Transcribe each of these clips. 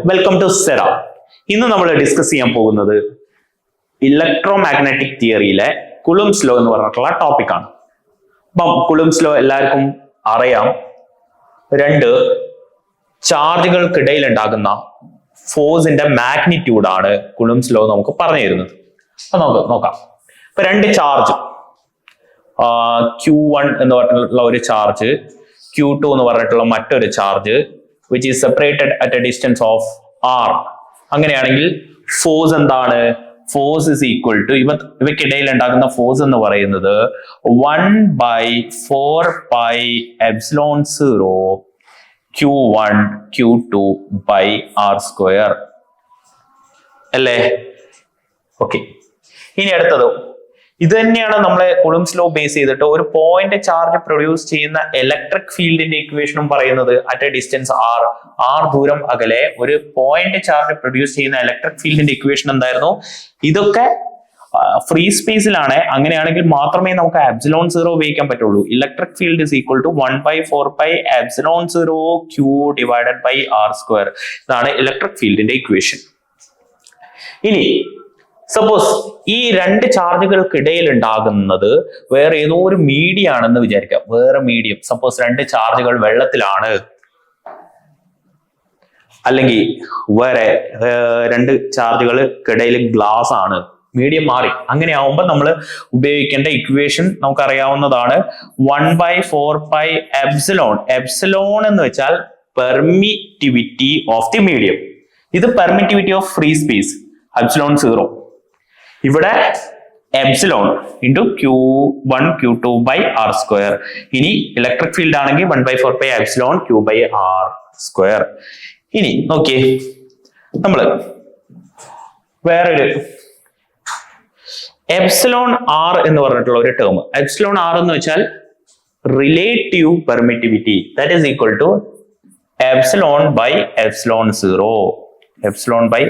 Welcome to Cera. ഇന്ന് നമ്മൾ discuss ചെയ്യാൻ പോകുന്നത് ഇലക്ട്രോ മാഗ്നറ്റിക് തിയറിയിലെ കുളുംബ്സ് ലോ എന്ന് പറഞ്ഞിട്ടുള്ള ടോപ്പിക്കാണ്. അപ്പം കുളുംബ്സ് ലോ എല്ലാവർക്കും അറിയാം. രണ്ട് ചാർജുകൾക്കിടയിൽ ഉണ്ടാകുന്ന ഫോഴ്സിന്റെ മാഗ്നിറ്റ്യൂഡാണ് കുളുംബ്സ് ലോ നമുക്ക് പറഞ്ഞു തരുന്നത്. അപ്പൊ നമുക്ക് നോക്കാം. ഇപ്പൊ രണ്ട് ചാർജ് Q1 എന്ന് പറഞ്ഞിട്ടുള്ള ഒരു ചാർജ്, Q2 എന്ന് പറഞ്ഞിട്ടുള്ള മറ്റൊരു charge which is separated at a distance of r. അങ്ങനെയാണെങ്കിൽ ഫോഴ്സ് എന്താണ്? ഫോഴ്സ് is equal to ഇവയ്ക്കിടയിൽ ഉണ്ടാകുന്ന ഫോഴ്സ് എന്ന് പറയുന്നത് 1/4πε0 Q1 Q2 by r square അല്ലേ? ഓക്കെ, ഇനി അടുത്തത് ഇത് തന്നെയാണ് നമ്മളെ കുളുംബ്സ് ലോ ബേസ് ചെയ്തിട്ട് ഒരു പോയിന്റ് ചാർജ് പ്രൊഡ്യൂസ് ചെയ്യുന്ന ഇലക്ട്രിക് ഫീൽഡിന്റെ ഇക്വേഷനും പറയുന്നത് അറ്റ് എ ഡിസ്റ്റൻസ് r ദൂരം അകലെ ഒരു പോയിന്റ് ചാർജ് പ്രൊഡ്യൂസ് ചെയ്യുന്ന ഇലക്ട്രിക് ഫീൽഡിന്റെ ഇക്വേഷൻ എന്തായിരുന്നു? ഇതൊക്കെ ഫ്രീ സ്പേസിലാണ്. അങ്ങനെയാണെങ്കിൽ മാത്രമേ നമുക്ക് എപ്സിലോൺ 0 ഉപയോഗിക്കാൻ പറ്റുള്ളൂ. Electric field is equal to 1/4πε0 Q divided by r square. ഇതാണ് ഇലക്ട്രിക് ഫീൽഡിന്റെ ഇക്വേഷൻ. ഇനി സപ്പോസ് ഈ രണ്ട് ചാർജുകൾക്കിടയിൽ ഉണ്ടാകുന്നത് വേറെ ഏതോ ഒരു മീഡിയം ആണെന്ന് വിചാരിക്കാം. വേറെ മീഡിയം, സപ്പോസ് രണ്ട് ചാർജുകൾ വെള്ളത്തിലാണ്, അല്ലെങ്കിൽ വേറെ രണ്ട് ചാർജുകൾക്കിടയിൽ ഗ്ലാസ് ആണ്, മീഡിയം മാറി. അങ്ങനെ ആവുമ്പോൾ നമ്മൾ ഉപയോഗിക്കേണ്ട ഇക്വേഷൻ നമുക്കറിയാവുന്നതാണ്. 1/4πε. എപ്സിലോൺ എന്ന് വെച്ചാൽ പെർമിറ്റിവിറ്റി ഓഫ് ദി മീഡിയം. ഇത് permittivity of free space, epsilon 0. ഇവിടെ epsilon into Q1 Q2 by r square. ഇനി ഇലക്ട്രിക് ഫീൽഡ് ആണെങ്കിൽ 1/4πε Q ബൈ r സ്ക്വയർ. ഇനി നോക്കിയേ, നമ്മള് വേറൊരു എപ്സിലോൺ r എന്ന് പറഞ്ഞിട്ടുള്ള ഒരു ടേം. എപ്സിലോൺ r എന്ന് വെച്ചാൽ relative permittivity, that is equal to epsilon by epsilon 0. Epsilon by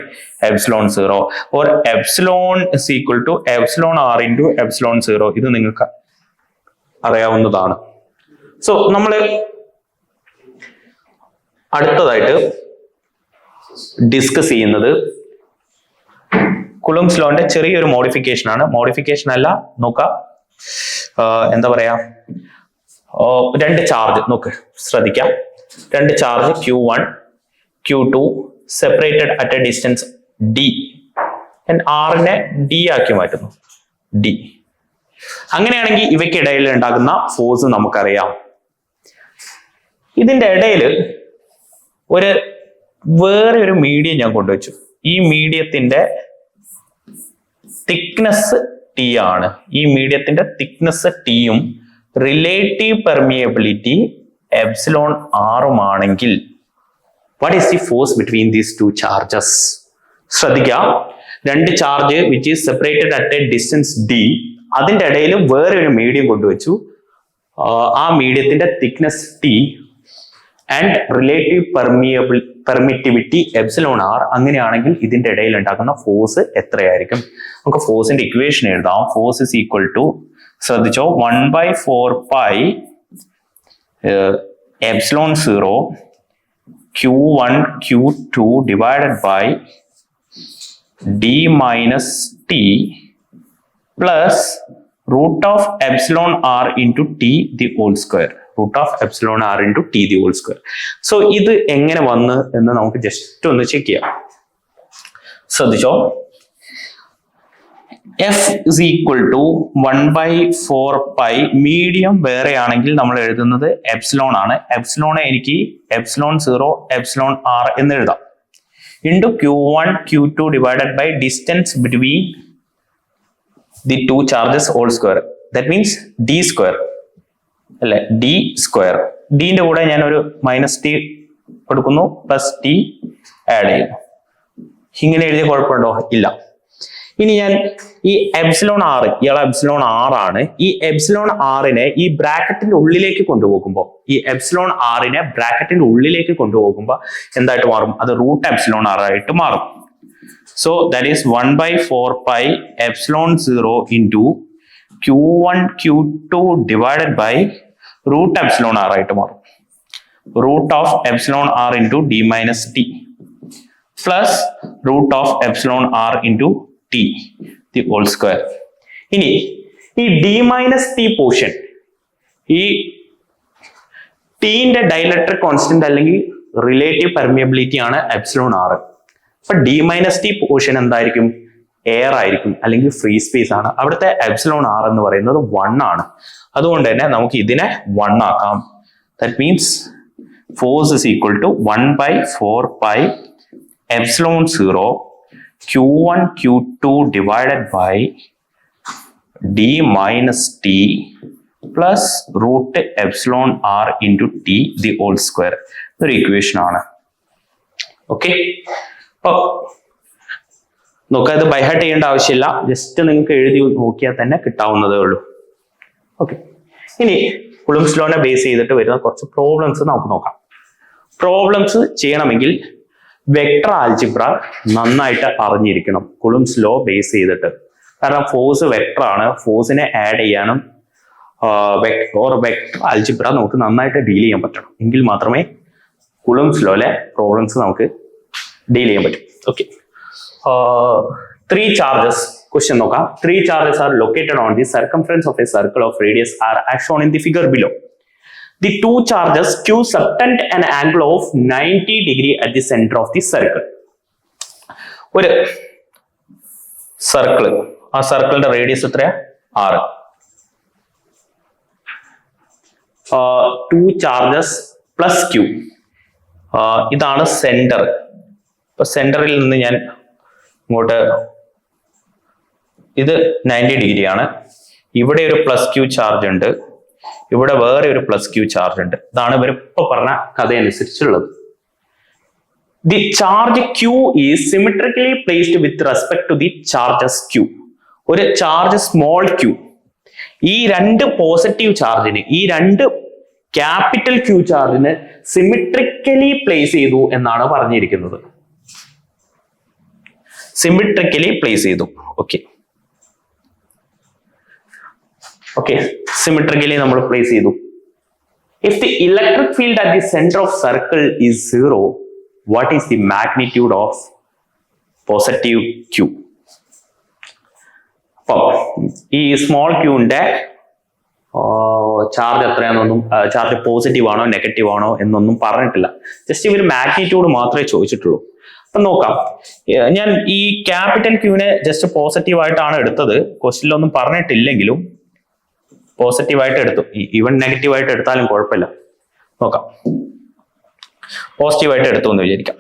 epsilon 0 or epsilon is equal to epsilon r into epsilon 0. ഇത് നിങ്ങൾക്ക് അറിയാവുന്നതാണ്. സോ നമ്മൾ അടുത്തതായിട്ട് ഡിസ്കസ് ചെയ്യുന്നത് കുളുംബ്സ് ലോന്റെ ചെറിയൊരു മോഡിഫിക്കേഷൻ ആണ്. മോഡിഫിക്കേഷൻ അല്ല, നോക്കാം, എന്താ പറയാ, രണ്ട് ചാർജ് നോക്ക്, ശ്രദ്ധിക്കാം. രണ്ട് charge Q1 Q2 separated at a distance d and r നെ d ആക്കി മാറ്റുന്നു, d. അങ്ങനെയാണെങ്കിൽ ഇവയ്ക്കിടയിൽ ഉണ്ടാകുന്ന ഫോഴ്സ് നമുക്കറിയാം. ഇതിന്റെ ഇടയിൽ വേറെ ഒരു മീഡിയം ഞാൻ കൊണ്ടുവച്ചു. ഈ മീഡിയത്തിന്റെ തിക്നെസ് T ആണ്. ഈ മീഡിയത്തിന്റെ തിക്നെസ് Tയും റിലേറ്റീവ് പെർമിയബിലിറ്റി എപ്സിലോൺ ആറുമാണെങ്കിൽ what is the force between these two charges? ശ്രദ്ധിക്കാം, രണ്ട് charge which is separated at a distance d, അതിന്റെ ഇടയിൽ വേറെ ഒരു മീഡിയം കൊണ്ടുവച്ചു. ആ മീഡിയത്തിന്റെ thickness T and relative permittivity epsilon r. അങ്ങനെയാണെങ്കിൽ ഇതിന്റെ ഇടയിൽ ഉണ്ടാക്കുന്ന ഫോഴ്സ് എത്രയായിരിക്കും? നമുക്ക് ഫോഴ്സിന്റെ ഇക്വേഷൻ എഴുതാം. ഫോഴ്സ് ഇസ് ഈക്വൽ ടു, ശ്രദ്ധിച്ചോ, 1/4π epsilon 0 Q1 Q2 divided by d minus t plus root of epsilon r into t the whole square. Root of epsilon r into t the whole square. So ഇത് എങ്ങനെ വന്ന് എന്ന് നമുക്ക് just ഒന്ന് check ചെയ്യാം. ശ്രദ്ധിച്ചോ, F is equal to 1/4π. Medium വേറെ ആണെങ്കിൽ നമ്മൾ എഴുതുന്നത് എപ്സിലോൺ ആണ്. എപ്സിലോണെ എനിക്ക് എപ്സിലോൺ 0 എപ്സിലോൺ r എന്ന് എഴുതാം. Into Q1 Q2 divided by distance between the two charges whole square. That means d square അല്ലെ, d സ്ക്വയർ. ഡിന്റെ കൂടെ ഞാൻ ഒരു -t കൊടുക്കുന്നു, പ്ലസ് t ആഡ് ചെയ്യുന്നു. ഇങ്ങനെ എഴുതിയ കുഴപ്പമുണ്ടോ? ഇല്ല. ഇനി ഞാൻ ഈ എപ്സിലോൺ r, ഇയാളെ എപ്സിലോൺ r ആണ്. ഈ എപ്സിലോൺ r-നെ ഈ ബ്രാക്കറ്റിന്റെ ഉള്ളിലേക്ക് കൊണ്ടുപോകുമ്പോൾ, ഈ എപ്സിലോൺ r-നെ ബ്രാക്കറ്റിന്റെ ഉള്ളിലേക്ക് കൊണ്ടുപോകുമ്പോൾ എന്തായിട്ട് മാറും? അത് റൂട്ട് എപ്സിലോൺ r ആയിട്ട് മാറും. So that is 1/4π epsilon 0 into Q1 Q2 divided by root epsilon r ആയിട്ട് മാറും. Root of epsilon r into d minus t. Plus root of epsilon R into T the whole square. ഇനി ഈ D minus T portion, ഈ ടീന്റെ dielectric constant അല്ലെങ്കിൽ relative permeability ആണ് epsilon R. അപ്പൊ D minus T portion എന്തായിരിക്കും? Air ആയിരിക്കും, അല്ലെങ്കിൽ ഫ്രീ സ്പേസ് ആണ്. അവിടുത്തെ എപ്സിലോൺ ആർ എന്ന് പറയുന്നത് 1 ആണ്. അതുകൊണ്ട് തന്നെ നമുക്ക് ഇതിനെ 1 ആക്കാം. That means force is equal to 1/4 pi epsilon 0 q1 q2 divided by d minus t plus root epsilon r into t the whole square. ഒരു ഇക്വേഷൻ ആണ്. ഓക്കെ, നോക്കാം, ഇത് ബൈഹാർട്ട് ചെയ്യേണ്ട ആവശ്യമില്ല, ജസ്റ്റ് നിങ്ങൾക്ക് എഴുതി നോക്കിയാൽ തന്നെ കിട്ടാവുന്നതേ ഉള്ളൂ. ഓക്കെ, ഇനി കുളംബ്സ് ലോനെ ബേസ് ചെയ്തിട്ട് വരുന്ന കുറച്ച് പ്രോബ്ലംസ് നമുക്ക് നോക്കാം. പ്രോബ്ലംസ് ചെയ്യണമെങ്കിൽ വെക്ടർ ആൽജിബ്ര നന്നായിട്ട് അറിഞ്ഞിരിക്കണം കുളംബ്സ് ലോ ബേസ് ചെയ്തിട്ട്. കാരണം ഫോഴ്സ് വെക്ടർ ആണ്, ഫോഴ്സിനെ ആഡ് ചെയ്യാനും വെക്ടർ ആൽജിബ്ര നമുക്ക് നന്നായിട്ട് ഡീൽ ചെയ്യാൻ പറ്റണം. എങ്കിൽ മാത്രമേ കുളംബ്സ് ലോയിലെ പ്രോബ്ലംസ് നമുക്ക് ഡീൽ ചെയ്യാൻ പറ്റും. ഓക്കെ, 3 charges question നോക്കാം. 3 charges are located on the circumference of a circle of radius r as shown in the figure below. The 2 charges q subtend an angle of 90 degree at the center of the circle. ഒരു circle, ആ സർക്കിളിന്റെ radius എത്രയാ? 6. 2 charges plus q, ഇതാണ് centre. ഇപ്പൊ സെന്ററിൽ നിന്ന് ഞാൻ ഇങ്ങോട്ട്, ഇത് 90 ഡിഗ്രി ആണ്. ഇവിടെ ഒരു പ്ലസ് ക്യൂ ചാർജ് ഉണ്ട്, ഇവിടെ വേറെ ഒരു പ്ലസ് ക്യൂ ചാർജ് ഉണ്ട്. ഇതാണ് ഇവർ ഇപ്പൊ പറഞ്ഞ കഥ അനുസരിച്ചുള്ളത്. The charge Q is symmetrically placed with respect to the charges Q. ഒരു ചാർജ് സ്മോൾ ക്യൂ ഈ 2 പോസിറ്റീവ് ചാർജിന്, ഈ 2 ക്യാപിറ്റൽ ക്യൂ ചാർജിന് സിമെട്രിക്കലി പ്ലേസ് ചെയ്തു എന്നാണ് പറഞ്ഞിരിക്കുന്നത്. സിമെട്രിക്കലി പ്ലേസ് ചെയ്തു. ഓക്കെ, സിമെട്രിക്കലി നമ്മൾ പ്ലേസ് ചെയ്തു. If the electric field at the centre of circle is 0, what is the magnitude of positive Q? അപ്പൊ ഈ സ്മോൾ ക്യൂന്റെ ചാർജ് എത്രയാണെന്നൊന്നും, ചാർജ് പോസിറ്റീവ് ആണോ നെഗറ്റീവ് ആണോ എന്നൊന്നും പറഞ്ഞിട്ടില്ല. ജസ്റ്റ് ഇവർ മാഗ്നിറ്റ്യൂഡ് മാത്രമേ ചോദിച്ചിട്ടുള്ളൂ. അപ്പൊ നോക്കാം, ഞാൻ ഈ ക്യാപിറ്റൽ ക്യൂവിനെ ജസ്റ്റ് പോസിറ്റീവ് ആയിട്ടാണ് എടുത്തത്. ക്വസ്റ്റ്യനിലൊന്നും പറഞ്ഞിട്ടില്ലെങ്കിലും പോസിറ്റീവ് ആയിട്ട് എടുത്തു. ഈവൻ നെഗറ്റീവ് ആയിട്ട് എടുത്താലും കുഴപ്പമില്ല. നോക്കാം, പോസിറ്റീവ് ആയിട്ട് എടുത്തു എന്ന് വിചാരിക്കാം.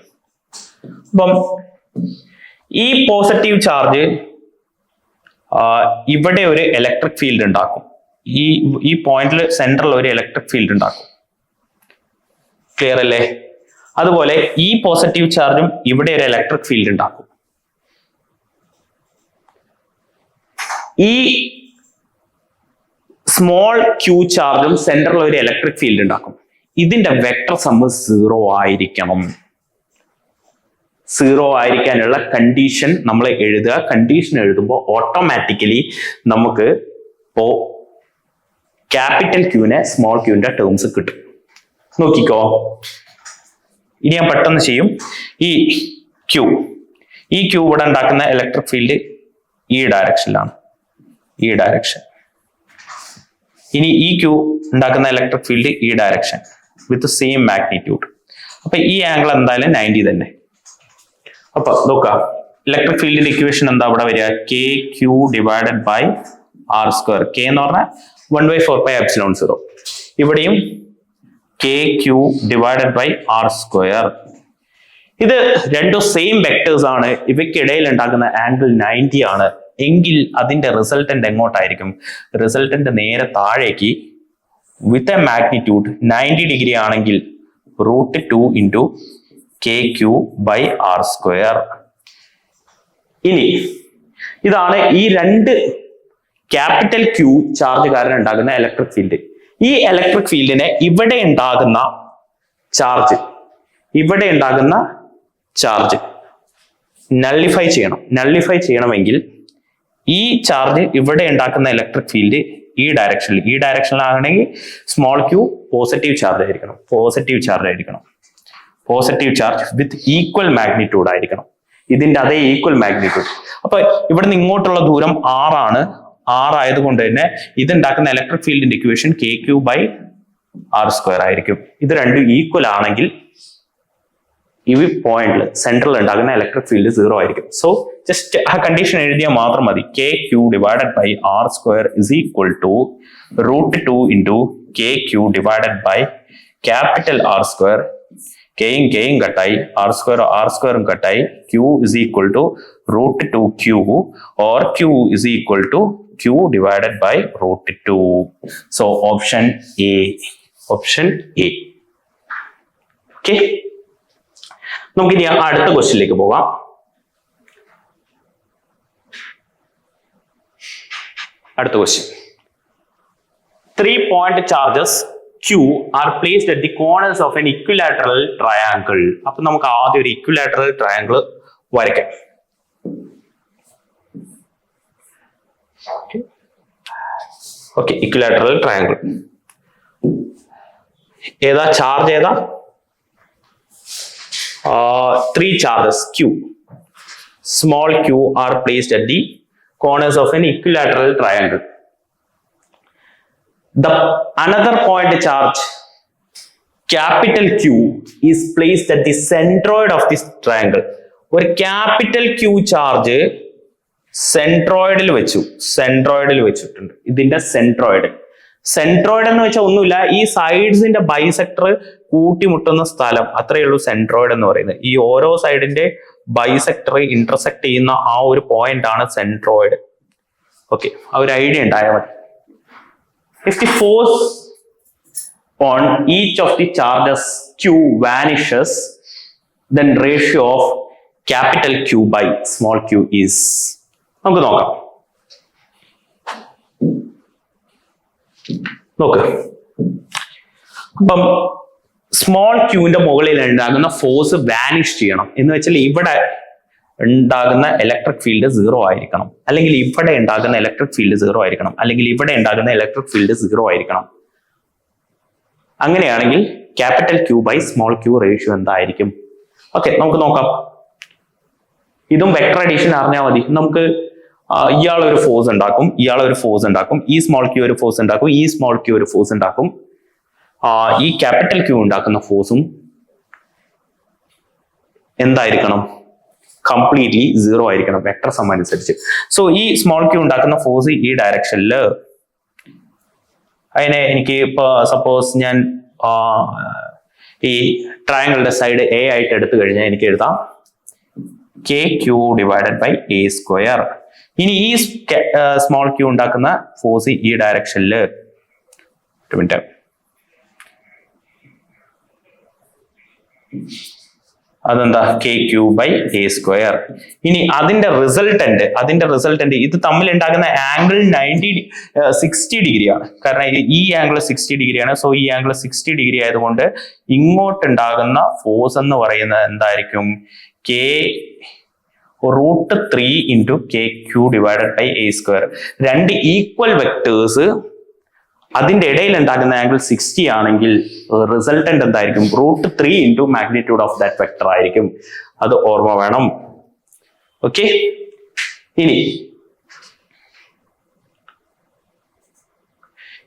അപ്പം ഈ പോസിറ്റീവ് ചാർജ് ഇവിടെ ഒരു ഇലക്ട്രിക് ഫീൽഡ് ഉണ്ടാക്കും. ഈ പോയിന്റിൽ സെന്ററിൽ ഒരു ഇലക്ട്രിക് ഫീൽഡ് ഉണ്ടാക്കും. ക്ലിയർ അല്ലേ? അതുപോലെ ഈ പോസിറ്റീവ് ചാർജും ഇവിടെ ഒരു ഇലക്ട്രിക് ഫീൽഡ് ഉണ്ടാക്കും. ഈ സ്മോൾ ക്യൂ ചാർജും സെന്ററിൽ ഒരു ഇലക്ട്രിക് ഫീൽഡ് ഉണ്ടാക്കും. ഇതിന്റെ വെക്ടർ സമ്മ് 0 ആയിരിക്കണം. 0 ആയിരിക്കാനുള്ള കണ്ടീഷൻ നമ്മൾ എഴുതുക. കണ്ടീഷൻ എഴുതുമ്പോൾ ഓട്ടോമാറ്റിക്കലി നമുക്ക് ഇപ്പോ ക്യാപിറ്റൽ ക്യൂവിനെ സ്മോൾ ക്യൂവിന്റെ ടേംസ് കിട്ടും. നോക്കിക്കോ, ഇനി ഞാൻ പെട്ടെന്ന് ചെയ്യും. ഈ ക്യൂ ഇവിടെ ഉണ്ടാക്കുന്ന ഇലക്ട്രിക് ഫീൽഡ് ഈ ഡയറക്ഷനിലാണ്, ഈ ഡയറക്ഷൻ. ഇനി ഈ ക്യൂ ഉണ്ടാക്കുന്ന ഇലക്ട്രിക് ഫീൽഡ് ഈ ഡയറക്ഷൻ വിത്ത് സെയിം മാഗ്നിറ്റ്യൂഡ്. അപ്പൊ ഈ ആംഗിൾ എന്തായാലും 90 തന്നെ. അപ്പൊ നോക്കാം, ഇലക്ട്രിക് ഫീൽഡിന്റെ ഇക്വേഷൻ എന്താ ഇവിടെ വരിക? K Q divided by R square. K എന്ന് പറഞ്ഞാൽ 1/4 pi epsilon 0. ഇവിടെയും K Q divided by R square. ഇത് രണ്ടും സെയിം വെക്ടേഴ്സ് ആണ്. ഇവയ്ക്കിടയിൽ ഉണ്ടാക്കുന്ന ആംഗിൾ 90 ആണ്. എങ്കിൽ അതിന്റെ റിസൾട്ടന്റ് എങ്ങോട്ടായിരിക്കും? റിസൾട്ടന്റ് നേരെ താഴേക്ക് വിത്ത് എ മാഗ്നിറ്റ്യൂഡ് 90 ഡിഗ്രി ആണെങ്കിൽ √2 into K Q by R square. ഇനി ഇതാണ് ഈ 2 ക്യാപിറ്റൽ ക്യൂ ചാർജ് കാരണം ഉണ്ടാകുന്ന ഇലക്ട്രിക് ഫീൽഡ്. ഈ ഇലക്ട്രിക് ഫീൽഡിനെ ഇവിടെ ഉണ്ടാകുന്ന ചാർജ് നള്ളിഫൈ ചെയ്യണം. നള്ളിഫൈ ചെയ്യണമെങ്കിൽ ഈ ചാർജ് ഇവിടെ ഉണ്ടാക്കുന്ന ഇലക്ട്രിക് ഫീൽഡ് ഈ ഡയറക്ഷനിലാണെങ്കിൽ സ്മോൾ ക്യൂ പോസിറ്റീവ് ചാർജ് ആയിരിക്കണം. Positive charge with equal magnitude ആയിരിക്കണം. ഇതിന്റെ അതേ ഈക്വൽ മാഗ്നിറ്റ്യൂഡ്. അപ്പൊ ഇവിടുന്ന് ഇങ്ങോട്ടുള്ള ദൂരം r ആണ്. r ആയതുകൊണ്ട് തന്നെ ഇതുണ്ടാക്കുന്ന ഇലക്ട്രിക് ഫീൽഡിന്റെ ഇക്വേഷൻ kq/r² ആയിരിക്കും. ഇത് രണ്ടും ഈക്വൽ ആണെങ്കിൽ ഈ പോയിന്റിൽ സെൻട്രൽ ഉണ്ടാകുന്ന ഇലക്ട്രിക് ഫീൽഡ് 0 ആയിരിക്കും. സോ ജസ്റ്റ് ആ കണ്ടീഷൻ എഴുതിയാൽ മാത്രം മതി. kq/r² is equal to √2 into kq divided by capital R². kയും കട്ടായി, r² കട്ടായി, q is equal to √2q or q is equal to q divided by √2. So option A. Okay. നമുക്ക് ഇനി അടുത്ത ക്വസ്റ്റ്യനിലേക്ക് പോകാം. അടുത്ത question. 3-point charges Q are placed at the corners of an equilateral triangle. അപ്പൊ നമുക്ക് ആദ്യം ഒരു equilateral triangle വരയ്ക്കാം. Okay, equilateral triangle. ഏതാ ചാർജ് ഏതാ? 3 charges Q, small q, are placed at the corners of an equilateral triangle. The another point charge, capital Q, is placed at the centroid of this triangle. ഒരു capital Q charge സെൻട്രോയിഡിൽ വെച്ചിട്ടുണ്ട്. ഇതിന്റെ centroid എന്ന് വെച്ചാൽ ഒന്നുമില്ല, ഈ സൈഡ്സിന്റെ bisector കൂട്ടിമുട്ടുന്ന സ്ഥലം, അത്രയേ ഉള്ളൂ സെൻട്രോയിഡ് എന്ന് പറയുന്നത്. ഈ ഓരോ സൈഡിന്റെ ബൈസെക്ടർ ഇന്റർസെക്ട് ചെയ്യുന്ന ആ ഒരു പോയിന്റ് ആണ് സെൻട്രോയിഡ്. ഓക്കെ, ആ ഒരു ഐഡിയ ഉണ്ടായാൽ മതി. If the force on each of the charges Q vanishes, then ratio of capital Q by small q is. നമുക്ക് നോക്കാം. അപ്പം സ്മോൾ ക്യൂവിന്റെ മുകളിൽ ഉണ്ടാകുന്ന ഫോഴ്സ് വാനിഷ് ചെയ്യണം എന്ന് വെച്ചാൽ ഇവിടെ ഉണ്ടാകുന്ന ഇലക്ട്രിക് ഫീൽഡ് 0 ആയിരിക്കണം, അല്ലെങ്കിൽ ഇവിടെ ഉണ്ടാകുന്ന ഇലക്ട്രിക് ഫീൽഡ് 0 ആയിരിക്കണം, അല്ലെങ്കിൽ ഇവിടെ ഉണ്ടാകുന്ന ഇലക്ട്രിക് ഫീൽഡ് 0 ആയിരിക്കണം. അങ്ങനെയാണെങ്കിൽ capital Q by small Q ratio എന്തായിരിക്കും? ഓക്കെ, നമുക്ക് നോക്കാം. ഇതും വെക്ടർ അഡീഷൻ അറിഞ്ഞാൽ മതി. നമുക്ക് ഇയാളൊരു ഫോഴ്സ് ഉണ്ടാക്കും, ഇയാളൊരു ഫോഴ്സ് ഉണ്ടാക്കും, ഈ സ്മോൾ ക്യൂ ഒരു ഫോഴ്സ് ഉണ്ടാക്കും, ഈ സ്മോൾ ക്യൂ ഒരു ഫോഴ്സ് ഉണ്ടാക്കും. ഈ ക്യാപിറ്റൽ ക്യൂ ഉണ്ടാക്കുന്ന ഫോഴ്സും എന്തായിരിക്കണം? കംപ്ലീറ്റ്ലി 0 ആയിരിക്കണം വെക്ടർ സം അനുസരിച്ച്. സോ ഈ സ്മോൾ ക്യൂ ഉണ്ടാക്കുന്ന ഫോഴ്സ് ഈ ഡയറക്ഷനിൽ, അതിനെ എനിക്ക് ഇപ്പൊ സപ്പോസ് ഞാൻ ഈ ട്രയാങ്കിളിന്റെ സൈഡ് എ ആയിട്ട് എടുത്തു കഴിഞ്ഞാൽ എനിക്ക് എഴുതാം kq ഡിവൈഡഡ് ബൈ a². ഇനി ഈ സ്മോൾ ക്യൂ ഉണ്ടാക്കുന്ന ഫോഴ്സ് ഈ ഡയറക്ഷനിൽ അതെന്താ? kq by a². ഇനി അതിന്റെ റിസൾട്ടന്റ് ഇത് തമ്മിൽ ഉണ്ടാകുന്ന ആംഗിൾ 60 ഡിഗ്രിയാണ്. കാരണം ഈ ആംഗിൾ 60 ഡിഗ്രിയാണ്. സോ ഈ ആംഗിൾ 60 ഡിഗ്രി ആയതുകൊണ്ട് ഇങ്ങോട്ടുണ്ടാകുന്ന ഫോഴ്സ് എന്ന് പറയുന്നത് എന്തായിരിക്കും? √3 into kq divided by a². രണ്ട് ഈക്വൽ വെക്ടേഴ്സ്, അതിന്റെ ഇടയിൽ ഉണ്ടാകുന്ന ആംഗിൾ 60 ആണെങ്കിൽ റിസൾട്ടന്റ് എന്തായിരിക്കും? √3 into magnitude of that vector ആയിരിക്കും. അത് ഓർമ്മ വേണം. ഓക്കെ, ഇനി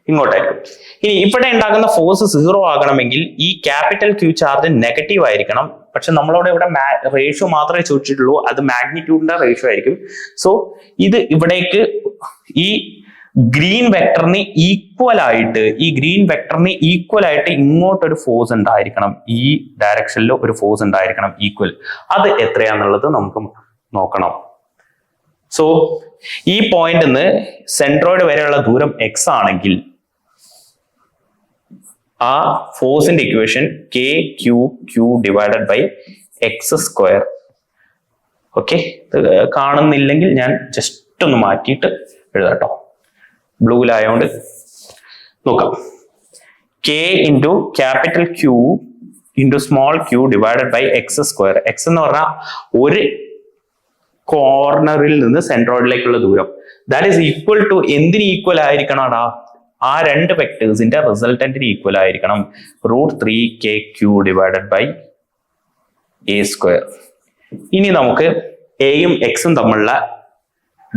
ഇങ്ങോട്ടായിരിക്കും. ഇനി ഇവിടെ ഉണ്ടാകുന്ന ഫോഴ്സ് 0 ആകണമെങ്കിൽ ഈ ക്യാപിറ്റൽ ക്യൂ ചാർജ് നെഗറ്റീവ് ആയിരിക്കണം. പക്ഷെ നമ്മളോട് ഇവിടെ റേഷ്യോ മാത്രമേ ചോദിച്ചിട്ടുള്ളൂ, അത് മാഗ്നിറ്റ്യൂഡിന്റെ റേഷ്യോ ആയിരിക്കും. സോ ഇത് ഇവിടേക്ക് ഈ ഗ്രീൻ വെക്ടറിന് ഈക്വൽ ആയിട്ട് ഇങ്ങോട്ടൊരു ഫോഴ്സ് ഉണ്ടായിരിക്കണം, ഈ ഡയറക്ഷനിൽ ഒരു ഫോഴ്സ് ഉണ്ടായിരിക്കണം ഈക്വൽ. അത് എത്രയാന്നുള്ളത് നമുക്ക് നോക്കണം. സോ ഈ പോയിന്റ് നിന്ന് സെൻട്രോയിഡ് വരെയുള്ള ദൂരം x ആണെങ്കിൽ ആ ഫോഴ്സിന്റെ equation kq divided by x². Okay, കാണുന്നില്ലെങ്കിൽ ഞാൻ ജസ്റ്റ് ഒന്ന് മാറ്റിയിട്ട് എഴുതാട്ടോ, ബ്ലൂവിലായോണ്ട് നോക്കാം. k into capital Q into small q divided by x². x എന്ന് പറഞ്ഞാൽ ഒരു കോർണറിൽ നിന്ന് സെൻട്രോയിഡിലേക്കുള്ള ദൂരം. ദാറ്റ് ഈസ് ഈക്വൽ ടു എന്തിന് ഈക്വൽ ആയിരിക്കണം? ആ രണ്ട് വെക്ടേഴ്സിന്റെ റിസൾട്ടന്റിന് ഈക്വൽ ആയിരിക്കണം. √3 kq divided by A square. ഇനി നമുക്ക് എയും എക്സും തമ്മിലുള്ള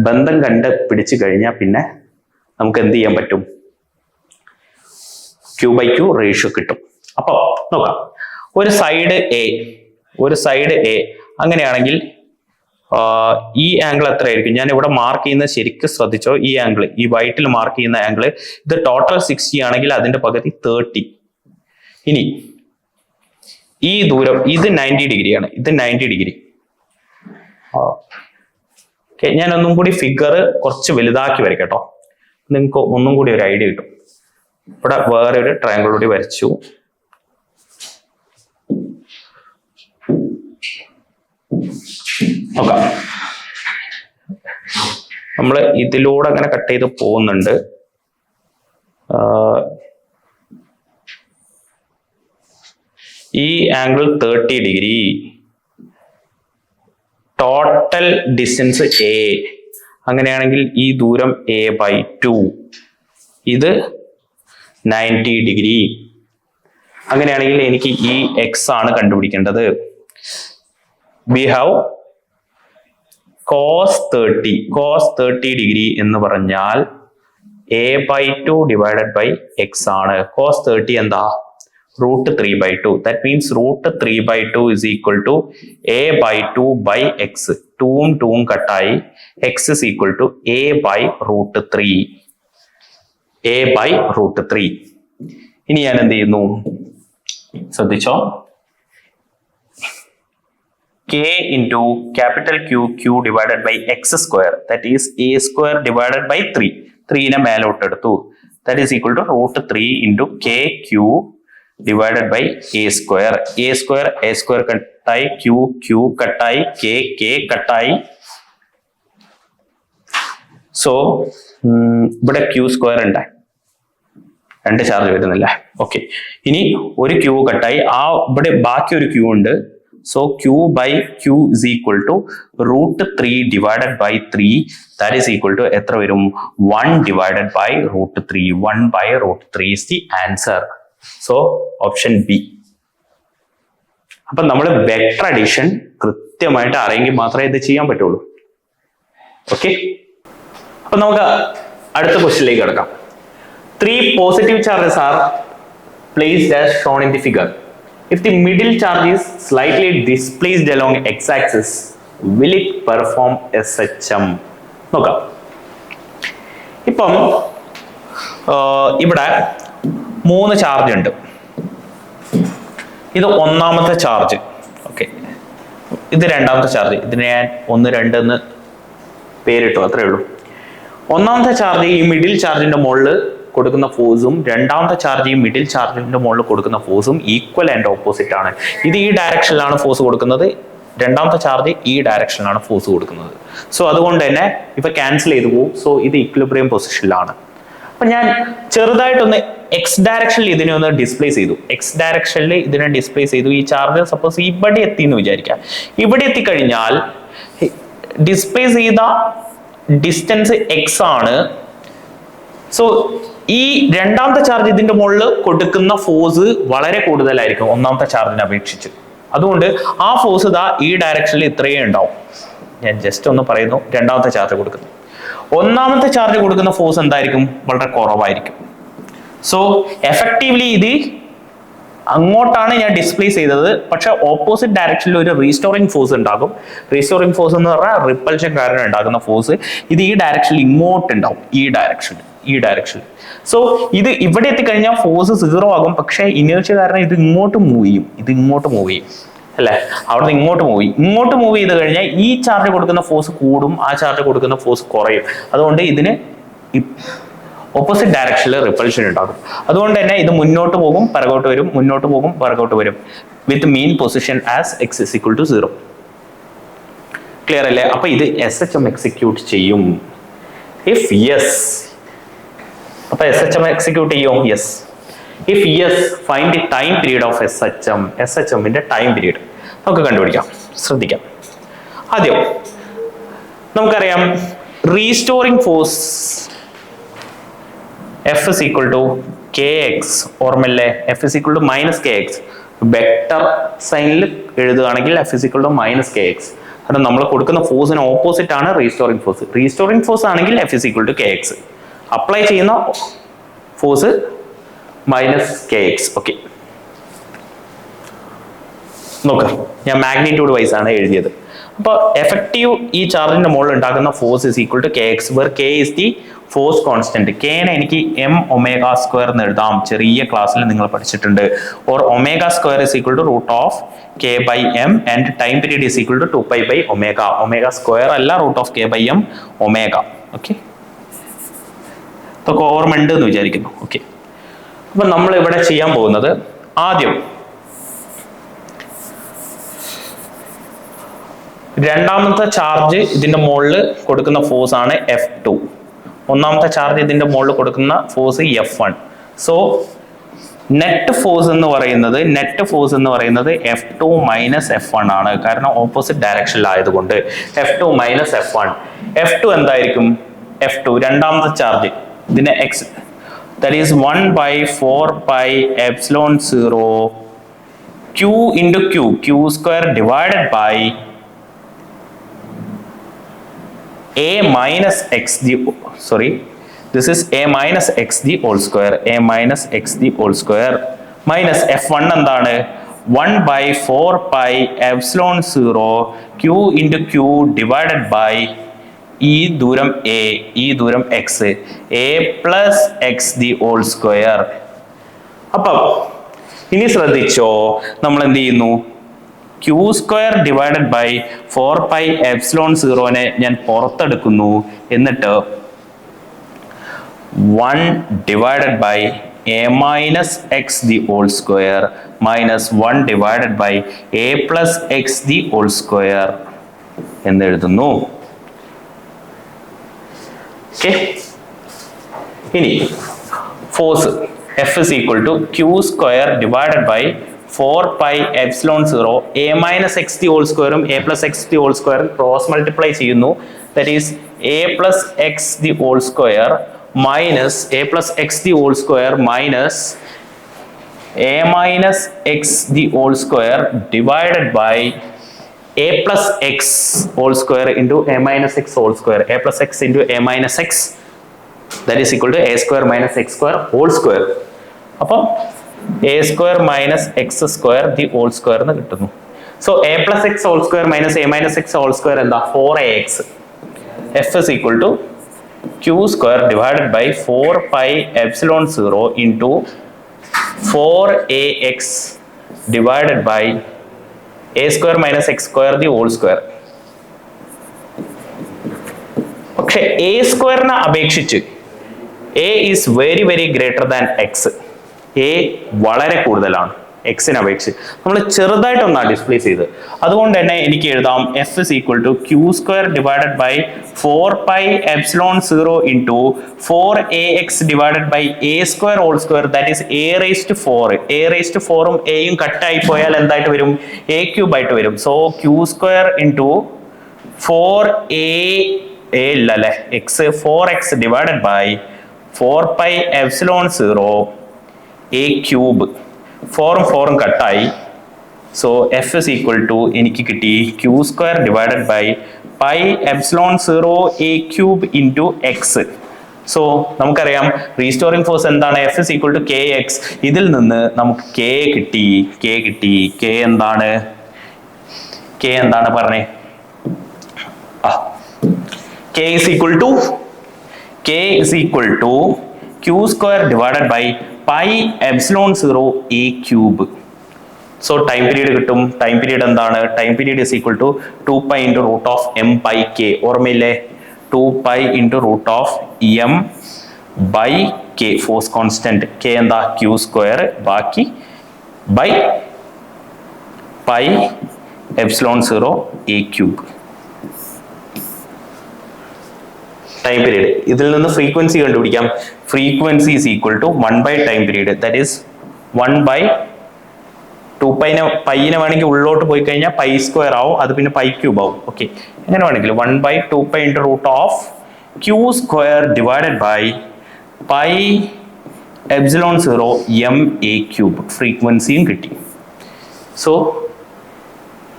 ബന്ധം കണ്ട് പിടിച്ചു കഴിഞ്ഞാൽ പിന്നെ നമുക്ക് എന്ത് ചെയ്യാൻ പറ്റും? Q/Q റേഷ്യോ കിട്ടും. അപ്പൊ നോക്കാം, ഒരു സൈഡ് എ അങ്ങനെയാണെങ്കിൽ ഈ ആംഗിൾ എത്രയായിരിക്കും? ഞാൻ ഇവിടെ മാർക്ക് ചെയ്യുന്നത് ശരിക്കും ശ്രദ്ധിച്ചോ. ഈ ആംഗിൾ, ഈ വൈറ്റിൽ മാർക്ക് ചെയ്യുന്ന ആംഗിൾ, ഇത് ടോട്ടൽ 60 ആണെങ്കിൽ അതിന്റെ പകുതി 30. ഇനി ഈ ദൂരം ഇത് 90 ഡിഗ്രിയാണ്, ഇത് 90 ഡിഗ്രി. ഓക്കെ, ഞാൻ ഒന്നും കൂടി ഫിഗർ കുറച്ച് വലുതാക്കി വരയ്ക്കട്ടോ, നിങ്ങൾക്ക് ഒന്നും കൂടി ഒരു ഐഡിയ കിട്ടും. ഇവിടെ വേറെ ഒരു ട്രയാങ്കിൾ കൂടി വരച്ചു. നോക്കാം, നമ്മൾ ഇതിലൂടെ അങ്ങനെ കട്ട് ചെയ്ത് പോകുന്നുണ്ട്. ഈ angle 30 degree, total distance A. അങ്ങനെയാണെങ്കിൽ ഈ ദൂരം a/2, ഇത് 90 ഡിഗ്രി. അങ്ങനെയാണെങ്കിൽ എനിക്ക് ഈ എക്സ് ആണ് കണ്ടുപിടിക്കേണ്ടത്. വി ഹാവ് cos 30 ഡിഗ്രി എന്ന് പറഞ്ഞാൽ a/2 ഡിവൈഡഡ് ബൈ എക്സ് ആണ്. cos 30 എന്താ? √3/2. That means √3/2 is equal to a/2 by x. 2ഉം 2ഉം കട്ടായി, x is equal to a/√3. a/√3. ഇനി ഞാൻ എന്ത് ചെയ്യുന്നു? ശ്രദ്ധിച്ചോ, k into capital Q divided by x square, that is a square divided by 3. 3നെ മേലോട്ട് എടുത്തു. That is equal to √3 into kq divided by a square. a square കട്ടായി, q കട്ടായി, k കട്ടായി. സോ ഇവിടെ q സ്ക്വയർ ഉണ്ടായി, 2 charge വരുന്നില്ല. Okay, ഇനി ഒരു q കട്ടായി, ഇവിടെ ബാക്കി ഒരു q ഉണ്ട്. So q/q is equal to √3 divided by 3. That is equal to എത്ര വരും? 1 divided by √3. 1/√3 is the answer. So option B. അപ്പൊ നമ്മൾ വെക്ടർ അഡീഷൻ കൃത്യമായിട്ട് അറിയെങ്കിൽ മാത്രമേ ഇത് ചെയ്യാൻ പറ്റുള്ളൂ. ഓക്കെ, അപ്പൊ നമുക്ക് അടുത്ത ക്വസ്റ്റ്യനിലേക്ക് കിടക്കാം. 3 positive charges are placed as shown in the figure. If the middle charge is slightly displaced along x-axis, will it perform SHM? നോക്കാം. ഇപ്പം ഇവിടെ 3 ചാർജ് ഉണ്ട്. ഇത് ഒന്നാമത്തെ ചാർജ്. ഓക്കെ, ഇത് രണ്ടാമത്തെ ചാർജ്. ഇതിനെ ഞാൻ 1, 2 എന്ന് പേരിട്ടു, അത്രേ ഉള്ളൂ. ഒന്നാമത്തെ ചാർജ് ഈ മിഡിൽ ചാർജിന്റെ മുകളിൽ കൊടുക്കുന്ന ഫോഴ്സും രണ്ടാമത്തെ ചാർജ് ഈ മിഡിൽ ചാർജിന്റെ മുകളിൽ കൊടുക്കുന്ന ഫോഴ്സും ഈക്വൽ ആൻഡ് ഓപ്പോസിറ്റ് ആണ്. ഇത് ഈ ഡയറക്ഷനിലാണ് ഫോഴ്സ് കൊടുക്കുന്നത്, രണ്ടാമത്തെ ചാർജ് ഈ ഡയറക്ഷനിലാണ് ഫോഴ്സ് കൊടുക്കുന്നത്. സോ അതുകൊണ്ട് തന്നെ ഇപ്പൊ ക്യാൻസൽ ചെയ്തു പോകും. സോ ഇത് ഇക്വിലിബ്രിയം പൊസിഷനിലാണ്. അപ്പൊ ഞാൻ ചെറുതായിട്ടൊന്ന് എക്സ് ഡയറക്ഷനിൽ ഇതിനെ ഒന്ന് ഡിസ്പ്ലേസ് ചെയ്തു. എക്സ് ഡയറക്ഷനിൽ ഇതിനെ ഡിസ്പ്ലേസ് ചെയ്തു. ഈ ചാർജ് സപ്പോസ് ഇവിടെ എത്തി എന്ന് വിചാരിക്കാം. ഇവിടെ എത്തിക്കഴിഞ്ഞാൽ ഡിസ്പ്ലേസ് ചെയ്ത ഡിസ്റ്റൻസ് എക്സ് ആണ്. സോ ഈ രണ്ടാമത്തെ ചാർജ് ഇതിന്റെ മുകളിൽ കൊടുക്കുന്ന ഫോഴ്സ് വളരെ കൂടുതലായിരിക്കും ഒന്നാമത്തെ ചാർജിനെ അപേക്ഷിച്ച്. അതുകൊണ്ട് ആ ഫോഴ്സ് ഇതാ ഈ ഡയറക്ഷനിൽ ഇത്രയും ഉണ്ടാവും. ഞാൻ ജസ്റ്റ് ഒന്ന് പറയുന്നു, രണ്ടാമത്തെ ചാർജ് കൊടുക്കുന്നു. ഒന്നാമത്തെ ചാർജ് കൊടുക്കുന്ന ഫോഴ്സ് എന്തായിരിക്കും? വളരെ കുറവായിരിക്കും. സോ എഫക്റ്റീവ്ലി ഇത് അങ്ങോട്ടാണ് ഞാൻ ഡിസ്പ്ലേസ് ചെയ്തത്, പക്ഷെ ഓപ്പോസിറ്റ് ഡയറക്ഷനിൽ ഒരു റീസ്റ്റോറിംഗ് ഫോഴ്സ് ഉണ്ടാകും. റീസ്റ്റോറിംഗ് ഫോഴ്സ് എന്ന് പറഞ്ഞാൽ റിപ്പൽഷൻ കാരണം ഉണ്ടാകുന്ന ഫോഴ്സ് ഇത് ഈ ഡയറക്ഷനിൽ ഇങ്ങോട്ട് ഉണ്ടാവും, ഈ ഡയറക്ഷനിൽ. സോ ഇത് ഇവിടെ എത്തിക്കഴിഞ്ഞാൽ ഫോഴ്സ് 0 ആകും, പക്ഷെ ഇനേർഷ്യ കാരണം ഇത് ഇങ്ങോട്ട് മൂവ് ചെയ്യും അല്ലെ? അവിടെ ഇങ്ങോട്ട് മൂവ് ചെയ്ത് കഴിഞ്ഞാൽ ഈ ചാർജ് കൊടുക്കുന്ന ഫോഴ്സ് കൂടും, ആ ചാർജ് കൊടുക്കുന്ന ഫോഴ്സ് കുറയും. അതുകൊണ്ട് ഇതിന് ഓപ്പോസിറ്റ് ഡയറക്ഷനിൽ റിപ്പൽഷൻ ഉണ്ടാകും. അതുകൊണ്ട് തന്നെ ഇത് മുന്നോട്ട് പോകും, പിറകോട്ട് വരും, മുന്നോട്ട് പോകും, പിറകോട്ട് വരും, with mean position as x is equal to 0. Clear അല്ലേ? അപ്പൊ ഇത് SHM എക്സിക്യൂട്ട് ചെയ്യും. ഇഫ് യെസ്, അപ്പൊ SHM എക്സിക്യൂട്ട് ചെയ്യും. Yes. If yes, find the time period of SHM-ന്റെ ടൈം പീരീഡ് നമുക്ക് കണ്ടുപിടിക്കാം. ശ്രദ്ധിക്കാം. ആദ്യം നമുക്കറിയാം restoring force F is equal to kx, ഓർമ്മല്ലേ? F is equal to -kx. Vector സൈനിൽ എഴുതുകയാണെങ്കിൽ F is equal to minus kx. കാരണം നമ്മൾ കൊടുക്കുന്ന ഫോഴ്സിന് ഓപ്പോസിറ്റ് ആണ് റീസ്റ്റോറിംഗ് ഫോഴ്സ്. റീസ്റ്റോറിംഗ് ഫോഴ്സ് ആണെങ്കിൽ F is equal to kx. Apply ചെയ്യുന്ന ഫോഴ്സ് മൈനസ് kx. ഓക്കെ, നോക്കാം, ഞാൻ മാഗ്നിറ്റ്യൂഡ് വൈസ് ആണ് എഴുതിയത്. അപ്പോൾ എഫക്റ്റീവ് ഈ ചാർജിന്റെ മുകളിൽ ഉണ്ടാക്കുന്ന force is equal to kx, where k is the force constant. kനെ എനിക്ക് m omega square എന്ന് എഴുതാം, ചെറിയ ക്ലാസ്സിൽ നിങ്ങൾ പഠിച്ചിട്ടുണ്ട്. Or omega square is equal to root of k by m and time period is equal to 2 pi by omega. omega square അല്ല, root of k by m omega. Okay, ഇതൊക്കെ ഓർമ്മ ഉണ്ട് എന്ന് വിചാരിക്കുന്നു. ഓക്കെ, അപ്പൊ നമ്മൾ ഇവിടെ ചെയ്യാൻ പോകുന്നത് ആദ്യം രണ്ടാമത്തെ ചാർജ് ഇതിന്റെ മുകളിൽ കൊടുക്കുന്ന ഫോഴ്സ് ആണ് F2. ഒന്നാമത്തെ ചാർജ് ഇതിന്റെ മുകളിൽ കൊടുക്കുന്ന force F1. So net force എന്ന് പറയുന്നത് F2 മൈനസ് F1 ആണ്. കാരണം opposite ഡയറക്ഷനിലായതുകൊണ്ട് F2 minus F1. F2 എന്തായിരിക്കും? F2 രണ്ടാമത്തെ ചാർജ് ഇതിന്റെ x, that is 1 by 4 pi epsilon 0 q into q square divided by a minus x the, sorry, this is a minus x the whole square, a minus x the whole square minus F1 എന്താണ്? 1 by 4 pi epsilon 0 q into q divided by ഈ ദൂരം a, ഈ ദൂരം x, a plus x the whole square. അപ്പം ഇനി ശ്രദ്ധിച്ചോ, നമ്മൾ എന്ത് ചെയ്യുന്നു? q square divided by 4 pi epsilon 0നെ ഞാൻ പുറത്തെടുക്കുന്നു. എന്നിട്ട് 1 divided by a minus x the whole square minus 1 divided by a plus x the whole square എന്ന് എഴുതുന്നു. ഓക്കെ, ഇനി force F is equal to q square divided by 4 pi epsilon 0 a minus x the whole square a plus x the whole square cross multiply ചെയ്യുന്നു. that is a plus x the whole square minus a plus x the whole square minus a minus x the whole square divided by a plus x whole square into a minus x whole square, a plus x into a minus x, that is equal to a square minus x square whole square. അപ്പം a square minus x square the whole square എന്ന് കിട്ടുന്നു. So a plus x whole square minus a minus x whole square എന്താ? 4ax. F is equal to q square divided by 4 pi epsilon 0 into 4ax divided by a square minus x square the whole square. പക്ഷെ a സ്ക്വയറിനെ അപേക്ഷിച്ച് a is very very greater than x. a വളരെ കൂടുതലാണ് എക്സിനെ അപേക്ഷിച്ച്. നമ്മൾ ചെറുതായിട്ടൊന്നാണ് displace ചെയ്ത്, അതുകൊണ്ട് തന്നെ എനിക്ക് എഴുതാം F is equal to q square divided by 4 pi epsilon 0 into 4ax divided by a square whole square, that is a raised to 4. a raised to 4ഉം aയും കട്ടായി പോയാൽ എന്തായിട്ട് വരും? a cube ആയിട്ട് വരും. So q square into 4a ഇല്ല അല്ലെ, x 4x divided by 4 pi epsilon 0 a cube, 4ഉം കട്ടായി. So F is equal to എനിക്ക് കിട്ടി q square divided by pi epsilon 0 a cube into x. So നമുക്കറിയാം restoring force എന്താണ്? F is equal to kx. ഇതിൽ നിന്ന് നമുക്ക് k കിട്ടി. k എന്താണ്? പറഞ്ഞേ? k is equal to q square divided by pi epsilon 0 a cube. So time period കിട്ടും. Time period എന്താണ്? Time period is equal to 2 pi into root of m by k. ഓർമ്മയില്ലേ? 2 pi into root of m by k, force constant. k എന്താ? q square, ബാക്കി by pi epsilon 0 a cube. Time period. ഇതിൽ നിന്ന് frequency കണ്ടുപിടിക്കാം. Frequency is equal to 1 by time period, that is 1 by 2 പൈനെ വേണമെങ്കിൽ ഉള്ളോട്ട് പോയി കഴിഞ്ഞാൽ pi square ആവും, അത് പിന്നെ പൈ ക്യൂബ് ആവും. ഓക്കെ, എങ്ങനെ വേണമെങ്കിൽ 1 by 2 pi into root of q square divided by pi epsilon 0 m a cube. ഫ്രീക്വൻസിയും കിട്ടി. സോ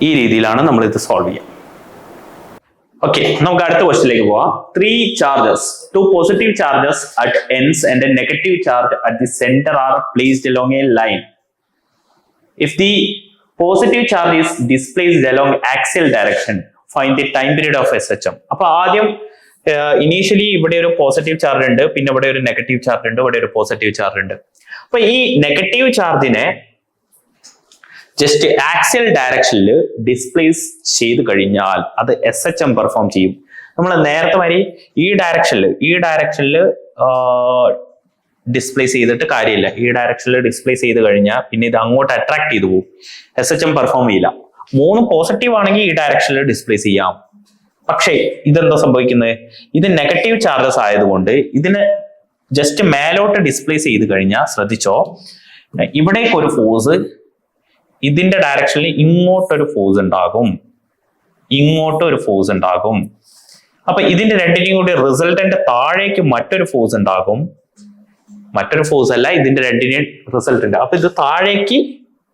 ഈ രീതിയിലാണ് നമ്മൾ ഇത് സോൾവ് ചെയ്യുക. ഓക്കെ, നമുക്ക് അടുത്ത ക്വസ്റ്റിലേക്ക് പോവാം. 3 charges, 2 positive charges at ends and a negative charge at the center are placed along a line. If the positive charge is displaced along axial direction, find the time period of SHM. അപ്പൊ ആദ്യം initially ഇവിടെ ഒരു positive charge ഉണ്ട്, പിന്നെ ഇവിടെ ഒരു negative charge ഉണ്ട്, ഇവിടെ ഒരു പോസിറ്റീവ് ചാർജ് ഉണ്ട്. അപ്പൊ ഈ നെഗറ്റീവ് ചാർജിനെ ജസ്റ്റ് ആക്സിയൽ ഡയറക്ഷനിൽ ഡിസ്പ്ലേസ് ചെയ്ത് കഴിഞ്ഞാൽ അത് SHM പെർഫോം ചെയ്യും. നമ്മൾ നേരത്തെ മാതിരി ഈ ഡയറക്ഷനിൽ ഡിസ്പ്ലേസ് ചെയ്തിട്ട് കാര്യമില്ല. ഈ ഡയറക്ഷനിൽ ഡിസ്പ്ലേസ് ചെയ്ത് കഴിഞ്ഞാൽ പിന്നെ ഇത് അങ്ങോട്ട് അട്രാക്ട് ചെയ്തു പോകും, SHM പെർഫോം ചെയ്യില്ല. 3 പോസിറ്റീവ് ആണെങ്കിൽ ഈ ഡയറക്ഷനിൽ ഡിസ്പ്ലേസ് ചെയ്യാം. പക്ഷേ ഇതെന്താ സംഭവിക്കുന്നത്? ഇത് നെഗറ്റീവ് ചാർജസ് ആയതുകൊണ്ട് ഇതിന് ജസ്റ്റ് മേലോട്ട് ഡിസ്പ്ലേസ് ചെയ്ത് കഴിഞ്ഞാൽ ശ്രദ്ധിച്ചോ, ഇവിടേക്ക് ഒരു ഫോഴ്സ്, ഇതിന്റെ ഡയറക്ഷനിൽ ഇങ്ങോട്ടൊരു ഫോഴ്സ് ഉണ്ടാകും, ഇങ്ങോട്ടൊരു ഫോഴ്സ് ഉണ്ടാകും. അപ്പൊ ഇതിന്റെ രണ്ടിനെയും കൂടി റിസൾട്ടന്റ് താഴേക്ക് മറ്റൊരു ഫോഴ്സ് ഉണ്ടാകും, മറ്റൊരു ഫോഴ്സ് അല്ല, ഇതിന്റെ രണ്ടിനെയും റിസൾട്ടന്റ്. അപ്പൊ ഇത് താഴേക്ക്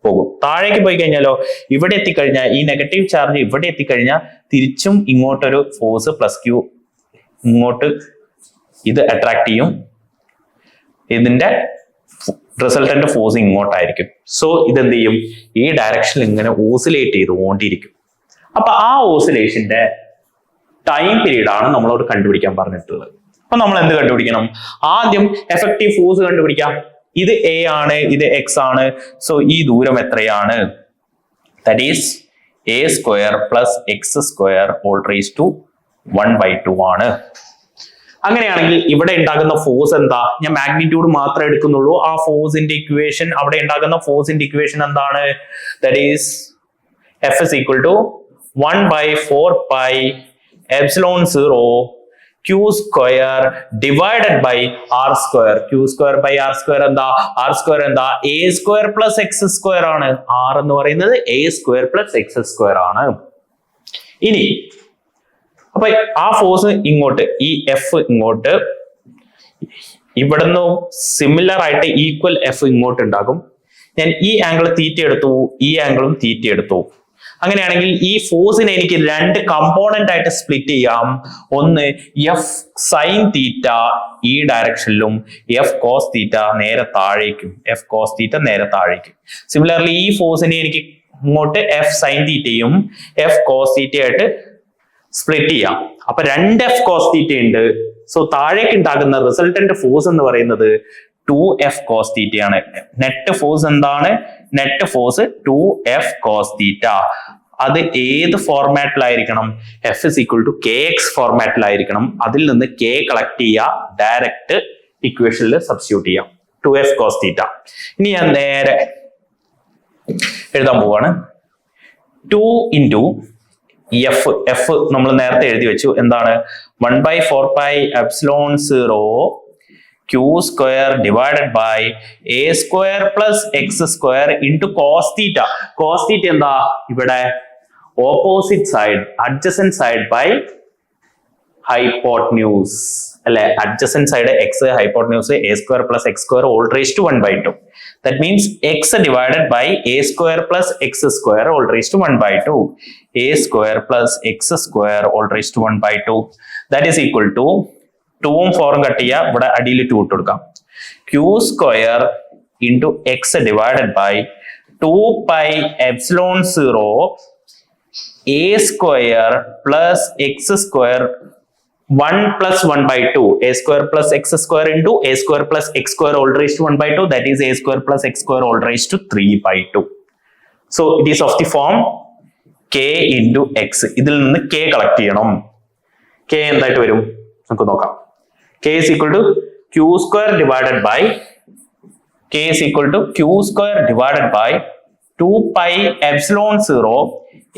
പോകും. താഴേക്ക് പോയി കഴിഞ്ഞാലോ ഇവിടെ എത്തിക്കഴിഞ്ഞാൽ ഈ നെഗറ്റീവ് ചാർജ് ഇവിടെ എത്തിക്കഴിഞ്ഞാൽ തിരിച്ചും ഇങ്ങോട്ടൊരു ഫോഴ്സ് പ്ലസ് ക്യൂ ഇങ്ങോട്ട് ഇത് അട്രാക്ട് ചെയ്യും, ഇതിന്റെ റിസൾട്ടന്റ് ഫോഴ്സ് ഇങ്ങോട്ടായിരിക്കും. സോ ഇതെന്ത് ചെയ്യും? ഈ ഡയറക്ഷനിൽ ഇങ്ങനെ ഓസിലേറ്റ് ചെയ്തുകൊണ്ടിരിക്കും. അപ്പൊ ആ ഓസിലേഷന്റെ ടൈം പീരീഡ് ആണ് നമ്മളോട് കണ്ടുപിടിക്കാൻ പറഞ്ഞിട്ടുള്ളത്. അപ്പൊ നമ്മൾ എന്ത് കണ്ടുപിടിക്കണം? ആദ്യം എഫക്റ്റീവ് ഫോഴ്സ് കണ്ടുപിടിക്കാം. ഇത് A ആണ്, ഇത് X ആണ്. സോ ഈ ദൂരം എത്രയാണ്? That is A² plus X² whole raise to 1/2 ആണ്. അങ്ങനെയാണെങ്കിൽ ഇവിടെ ഉണ്ടാകുന്ന ഫോഴ്സ് എന്താ? ഞാൻ മാഗ്നിറ്റ്യൂഡ് മാത്രമേ എടുക്കുന്നുള്ളൂ. ആ ഫോഴ്സിന്റെ ഇക്വേഷൻ, അവിടെ ഉണ്ടാകുന്ന ഫോഴ്സിന്റെ ഇക്വേഷൻ എന്താണ്? That is F is equal to 1/4 pi epsilon 0 Q² divided by R². Q² by R² എന്താ? R² എന്താ? A² plus X² ആണ്. R എന്ന് പറയുന്നത് A² plus X² ആണ്. ഇനി അപ്പൊ ആ ഫോഴ്സ് ഇങ്ങോട്ട്, ഈ F ഇങ്ങോട്ട്, ഇവിടുന്ന് സിമിലർ ആയിട്ട് ഈക്വൽ F ഇങ്ങോട്ട് ഉണ്ടാകും. ഞാൻ ഈ ആംഗിൾ തീറ്റ എടുത്തു, ഈ ആംഗിളും തീറ്റ എടുത്തു. അങ്ങനെയാണെങ്കിൽ ഈ ഫോഴ്സിനെ എനിക്ക് 2 കമ്പോണന്റ് ആയിട്ട് സ്പ്ലിറ്റ് ചെയ്യാം. ഒന്ന് F സൈൻ തീറ്റ ഈ ഡയറക്ഷനിലും F കോസ് തീറ്റ നേരെ താഴേക്കും, F കോസ് തീറ്റ നേരെ താഴേക്കും. സിമിലർലി ഈ ഫോഴ്സിനെ എനിക്ക് ഇങ്ങോട്ട് F സൈൻ തീറ്റയും F കോസ് തീറ്റയായിട്ട് സ്പ്ലിറ്റ് ചെയ്യാം. അപ്പൊ 2 F കോസ് തീറ്റ ഉണ്ട്. സോ താഴേക്ക് ഉണ്ടാകുന്ന റിസൾട്ടന്റ് ഫോഴ്സ് എന്ന് പറയുന്നത് 2F കോസ് തീറ്റയാണ്. നെറ്റ് ഫോഴ്സ് എന്താണ്? Net force 2F cos theta. അത് ഏത് ഫോർമാറ്റിലായിരിക്കണം? F is equal to KX ഫോർമാറ്റിലായിരിക്കണം. അതിൽ നിന്ന് K കളക്ട് ചെയ്യുക, ഡയറക്റ്റ് ഇക്വേഷനിൽ സബ്സ്റ്റിറ്റ്യൂട്ട് ചെയ്യാം. 2F കോസ് തീറ്റ. ഇനി ഞാൻ നേരെ എഴുതാൻ പോവാണ്. 2 into F നമ്മൾ നേരത്തെ എഴുതി വെച്ചു. എന്താണ്? 1/4 pi epsilon 0 Q² divided by A² plus X² into cos theta. Cos theta എന്താ? ഇവിടെ opposite side, adjacent side by hypotenuse അല്ലെ? Adjacent side X, hypotenuse A² plus X² all raised to 1/2. That means X divided by A² plus X² all raised to 1/2. A² plus X² all raised to 1/2. That is equal to 2ഉം 4ഉം cut ചെയ്യുക, ഇവിടെ അടിയിൽ 2 ഇട്ട് കൊടുക്കാം. Q² into X divided by 2 pi epsilon 0 A² plus X² 1 plus 1/2. A² plus X² into A² plus X² all raised to 1/2. That is A² plus X² all raised to 3/2. So it is of the form K into X. ഇതിൽ നിന്ന് K collect ചെയ്യണം. K എന്തായിട്ട് വരും? നമുക്ക് നോക്കാം. K is equal to Q² divided by Q² 2 pi epsilon 0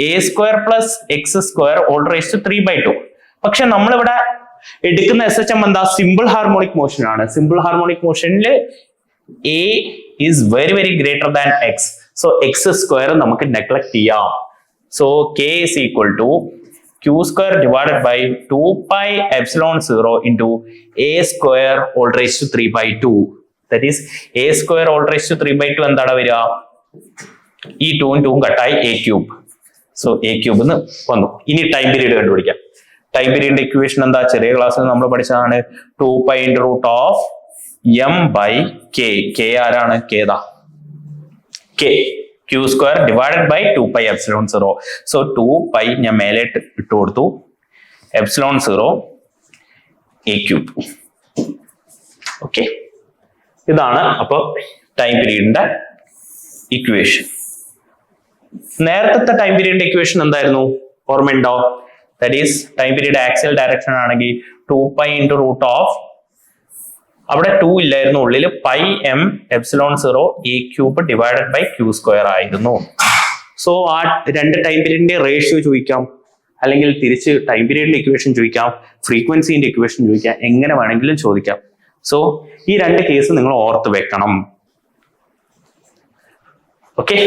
A² plus X² all raised to 3/2. പക്ഷെ നമ്മളിവിടെ എടുക്കുന്ന SHM എന്താ? സിമ്പിൾ ഹാർമോണിക് മോഷൻ ആണ്. സിമ്പിൾ ഹാർമോണിക് മോഷനിൽ A is very greater than X. So X² നമുക്ക് നെഗ്ലക്ട് ചെയ്യാം. So K is equal to Q² divided by 2 pi epsilon 0 into A² all raised to 3/2. That is A² all raised to 3/2 എന്താണ് വരിക? ഈ 2 ഉം 2 കട്ടായി a cube. So a cube എന്ന് വന്നു. ഇനി ടൈം പീരീഡ് കണ്ടുപിടിക്കാം. ടൈം പീരീഡിന്റെ ഇക്വേഷൻ എന്താ? ചെറിയ ക്ലാസ്സിൽ നമ്മൾ പഠിച്ചതാണ് 2π × m/k. k ആരാണ്? k ദാ k q² divided by 2π ε0. So 2π ഞാൻ മേലെ ഇട്ട് കൊടുത്തു, ε0 a ക്യൂബ്. ഓക്കെ, ഇതാണ് അപ്പൊ ടൈം പീരീഡിന്റെ ഇക്വേഷൻ. നേരത്തെ ടൈം പീരീഡിന്റെ ഇക്വേഷൻ എന്തായിരുന്നു? ഓർമ്മയുണ്ടോ? That is time period axial direction ആണെങ്കിൽ 2π × അവിടെ 2 ഇല്ലായിരുന്നു, ഉള്ളിൽ π m ε0 a cube divided by q² ആയിരുന്നു. സോ ആ രണ്ട് ടൈം പീരീഡിന്റെ റേഷ്യോ ചോദിക്കാം, അല്ലെങ്കിൽ തിരിച്ച് ടൈം പീരീഡിന്റെ ഇക്വേഷൻ ചോദിക്കാം, ഫ്രീക്വൻസിന്റെ ഇക്വേഷൻ ചോദിക്കാം, എങ്ങനെ വേണമെങ്കിലും ചോദിക്കാം. സോ ഈ രണ്ട് കേസ് നിങ്ങൾ ഓർത്ത് വെക്കണം. ഓക്കെ.